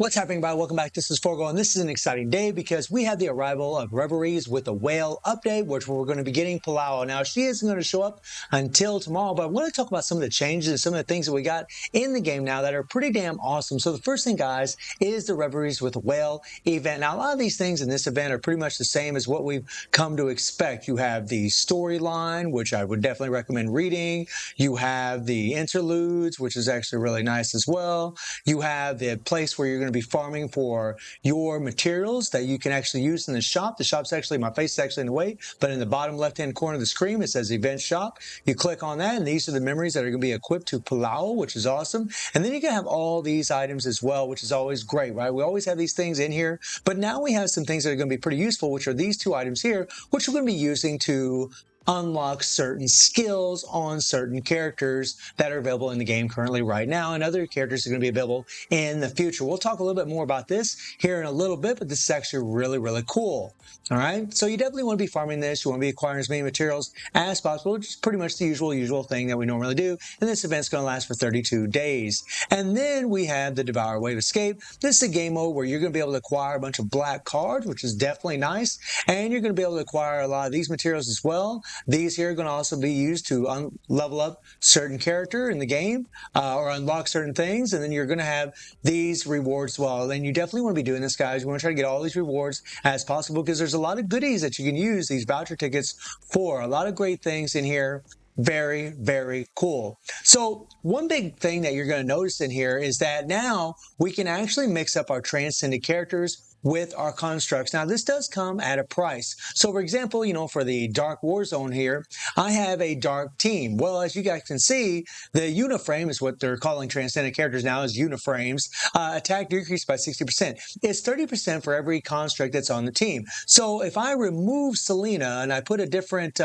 What's happening, everybody? Welcome back. This is Forgo, and this is an exciting day because we have the arrival of Reveries with a whale update, which we're going to be getting Palau. Now, she isn't going to show up until tomorrow, but I want to talk about some of the changes and some of the things that we got in the game now that are pretty damn awesome. So the first thing, guys, is the Reveries with a whale event. Now, a lot of these things in this event are pretty much the same as what we've come to expect. You have the storyline, which I would definitely recommend reading. You have the interludes, which is actually really nice as well. You have the place where you're going to be farming for your materials that you can actually use in the shop. The shop's actually, my face is actually in the way, but in the bottom left-hand corner of the screen, it says Event Shop. You click on that, and these are the memories that are going to be equipped to Palau, which is awesome. And then you can have all these items as well, which is always great, right? We always have these things in here, but now we have some things that are going to be pretty useful, which are these two items here, which we're going to be using to unlock certain skills on certain characters that are available in the game currently right now, and other characters are going to be available in the future. We'll talk a little bit more about this here in a little bit, but this is actually really, really cool. All right, so you definitely want to be farming this. You want to be acquiring as many materials as possible, which is pretty much the usual thing that we normally do. And this event's going to last for 32 days. And then we have the Devourer Wave Escape. This is a game mode where you're going to be able to acquire a bunch of black cards, which is definitely nice. And you're going to be able to acquire a lot of these materials as well. These here are going to also be used to level up certain character in the game or unlock certain things. And then you're going to have these rewards as well. And you definitely want to be doing this, guys. You want to try to get all these rewards as possible because there's a lot of goodies that you can use these voucher tickets for. A lot of great things in here. Very, very cool. So one big thing that you're going to notice in here is that now we can actually mix up our transcended characters with our constructs. Now, this does come at a price. So, for example, for the Dark War Zone here, I have a dark team. Well, as you guys can see, the uniframe is what they're calling transcendent characters now is uniframes. Attack decreased by 60%. It's 30% for every construct that's on the team. So, if I remove Selena and I put a different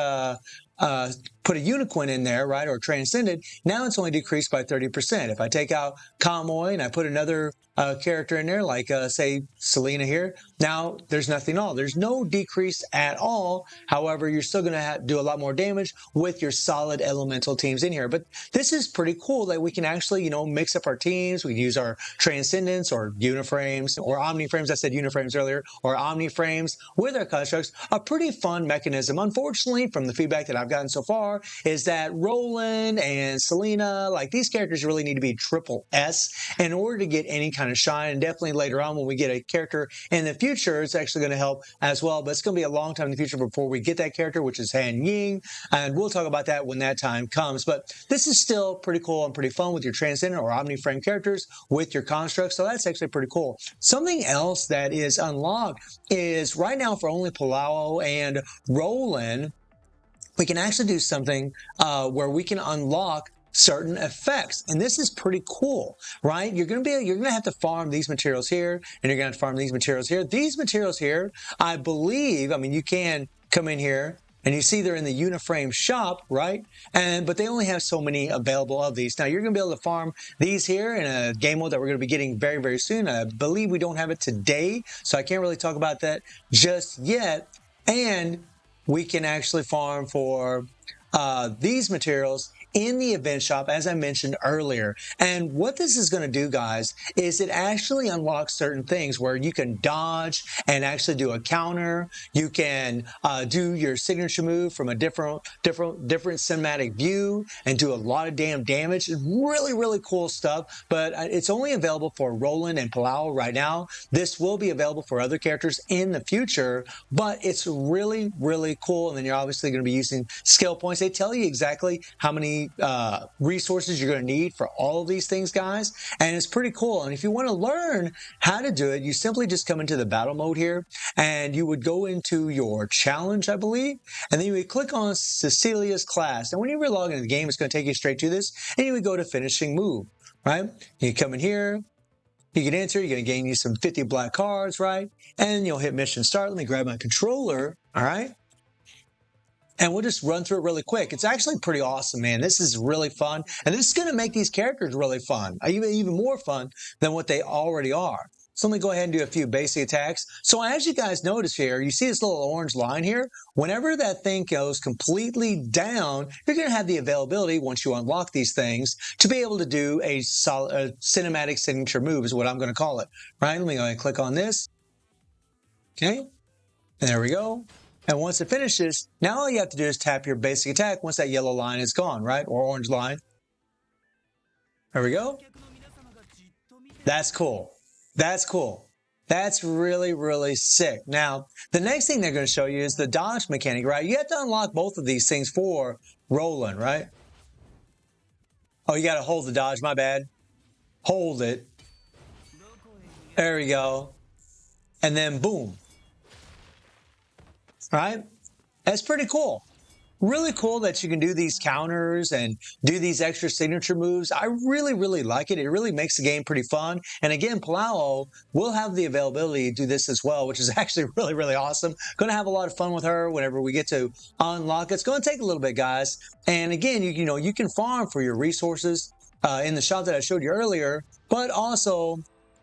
put a unicorn in there, right, or transcended, now it's only decreased by 30%. If I take out Kamoy and I put another character in there, like, say, Selena here, now there's nothing at all. There's no decrease at all. However, you're still going to do a lot more damage with your solid elemental teams in here. But this is pretty cool that we can actually, mix up our teams. We can use our transcendents or uniframes or omniframes. I said uniframes earlier, or omniframes with our constructs. A pretty fun mechanism. Unfortunately, from the feedback that I've gotten so far, is that Roland and Selena, like these characters really need to be triple S in order to get any kind of shine. And definitely later on when we get a character in the future, it's actually going to help as well. But it's going to be a long time in the future before we get that character, which is Han Ying. And we'll talk about that when that time comes. But this is still pretty cool and pretty fun with your transcendent or omniframe characters with your constructs. So that's actually pretty cool. Something else that is unlocked is right now for only Palau and Roland, we can actually do something where we can unlock certain effects. And this is pretty cool, right? You're going to have to farm these materials here, and you're going to have to farm these materials here. These materials here, I believe, you can come in here and you see they're in the Uniframe shop, right? But they only have so many available of these. Now, you're going to be able to farm these here in a game mode that we're going to be getting very, very soon. I believe we don't have it today, so I can't really talk about that just yet. And we can actually farm for these materials in the event shop, as I mentioned earlier. And what this is going to do, guys, is it actually unlocks certain things where you can dodge and actually do a counter. You can do your signature move from a different cinematic view and do a lot of damn damage. It's really, really cool stuff, but it's only available for Roland and Palau right now. This will be available for other characters in the future, but it's really, really cool. And then you're obviously going to be using skill points. They tell you exactly how many resources you're going to need for all of these things, guys, and it's pretty cool. And if you want to learn how to do it, you simply just come into the battle mode here, and you would go into your challenge, I believe, and then you would click on Cecilia's class. And when you relog into the game, it's going to take you straight to this, and you would go to finishing move, right? You come in here, you can enter, you're going to gain you some 50 black cards, right? And you'll hit mission start. Let me grab my controller, all right? And we'll just run through it really quick. It's actually pretty awesome, man. This is really fun. And this is going to make these characters really fun, even more fun than what they already are. So let me go ahead and do a few basic attacks. So as you guys notice here, you see this little orange line here. Whenever that thing goes completely down, you're going to have the availability, once you unlock these things, to be able to do a cinematic signature move is what I'm going to call it. Right? Let me go ahead and click on this. Okay. And there we go. And once it finishes, now all you have to do is tap your basic attack once that yellow line is gone, right? Or orange line. There we go. That's cool. That's cool. That's really, really sick. Now, the next thing they're going to show you is the dodge mechanic, right? You have to unlock both of these things for rolling, right? Oh, you got to hold the dodge. My bad. Hold it. There we go. And then boom. All right? That's pretty cool. Really cool that you can do these counters and do these extra signature moves. I really, really like it. It really makes the game pretty fun. And again, Palau will have the availability to do this as well, which is actually really, really awesome. Going to have a lot of fun with her whenever we get to unlock it. It's going to take a little bit, guys. And again, you can farm for your resources in the shop that I showed you earlier, but also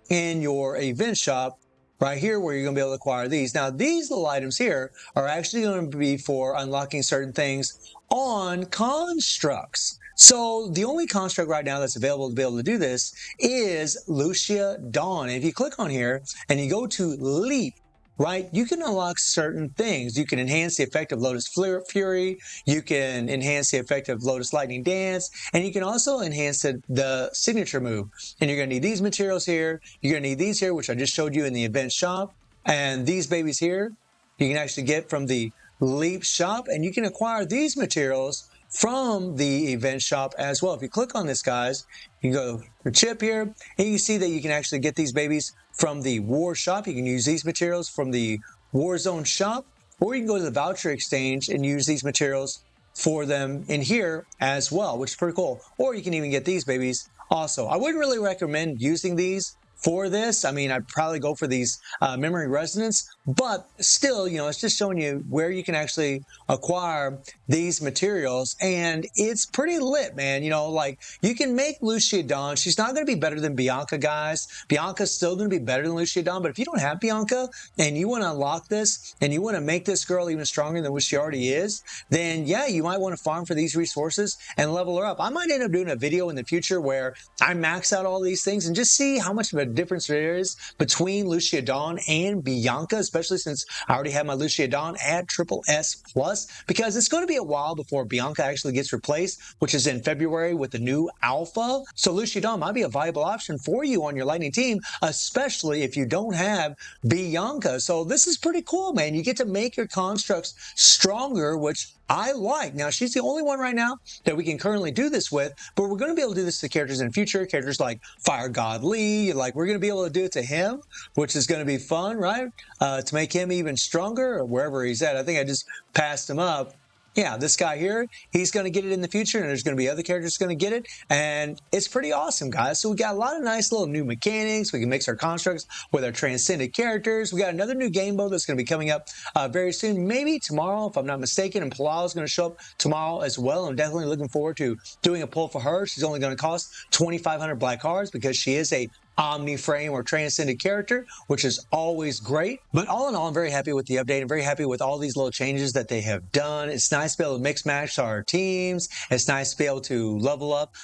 in your event shop right here where you're going to be able to acquire these. Now, these little items here are actually going to be for unlocking certain things on constructs. So the only construct right now that's available to be able to do this is Lucia Dawn. And if you click on here and you go to Leap, right, you can unlock certain things. You can enhance the effect of Lotus Fury, you can enhance the effect of Lotus Lightning Dance, and you can also enhance the signature move. And you're going to need these materials here, you're going to need these here, which I just showed you in the event shop, and these babies here, you can actually get from the Leap shop, and you can acquire these materials from the event shop as well. If you click on this, guys, you can go to chip here, and you see that you can actually get these babies from the War shop. You can use these materials from the Warzone shop, or you can go to the voucher exchange and use these materials for them in here as well, which is pretty cool. Or you can even get these babies also. I wouldn't really recommend using these for this. I mean, I'd probably go for these memory resonance, but still, it's just showing you where you can actually acquire these materials, and it's pretty lit, man. Like, you can make Lucia Dawn. She's not going to be better than Bianca, guys. Bianca's still going to be better than Lucia Dawn, but if you don't have Bianca and you want to unlock this and you want to make this girl even stronger than what she already is, then yeah, you might want to farm for these resources and level her up. I might end up doing a video in the future where I max out all these things and just see how much of a difference there is between Lucia Dawn and Bianca, especially since I already have my Lucia Dawn at SSS+, because it's going to be a while before Bianca actually gets replaced, which is in February with the new alpha. So Lucia Dawn might be a viable option for you on your Lightning team, especially if you don't have Bianca. So this is pretty cool, man. You get to make your constructs stronger, which I like. Now, she's the only one right now that we can currently do this with, but we're going to be able to do this to characters in the future, characters like Fire God Lee. Like, we're going to be able to do it to him, which is going to be fun, right? To make him even stronger, or wherever he's at. I think I just passed him up. Yeah, this guy here, he's going to get it in the future, and there's going to be other characters going to get it, and it's pretty awesome, guys. So we got a lot of nice little new mechanics. We can mix our constructs with our transcended characters. We got another new game mode that's going to be coming up very soon, maybe tomorrow, if I'm not mistaken, and Palau is going to show up tomorrow as well. I'm definitely looking forward to doing a pull for her. She's only going to cost 2,500 black cards because she is a omni-frame or transcended character, which is always great. But all in all, I'm very happy with the update. I'm very happy with all these little changes that they have done. It's nice to be able to mix match our teams. It's nice to be able to level up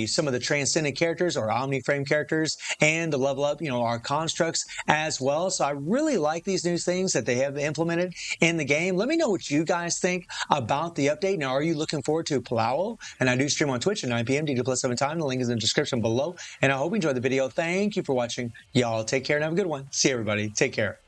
some of the transcendent characters or omni-frame characters, and to level up, our constructs as well. So I really like these new things that they have implemented in the game. Let me know what you guys think about the update. Now, are you looking forward to Palau? And I do stream on Twitch at 9 p.m. D2+7 time. The link is in the description below. And I hope you enjoyed the video. Thank you for watching. Y'all take care and have a good one. See you, everybody. Take care.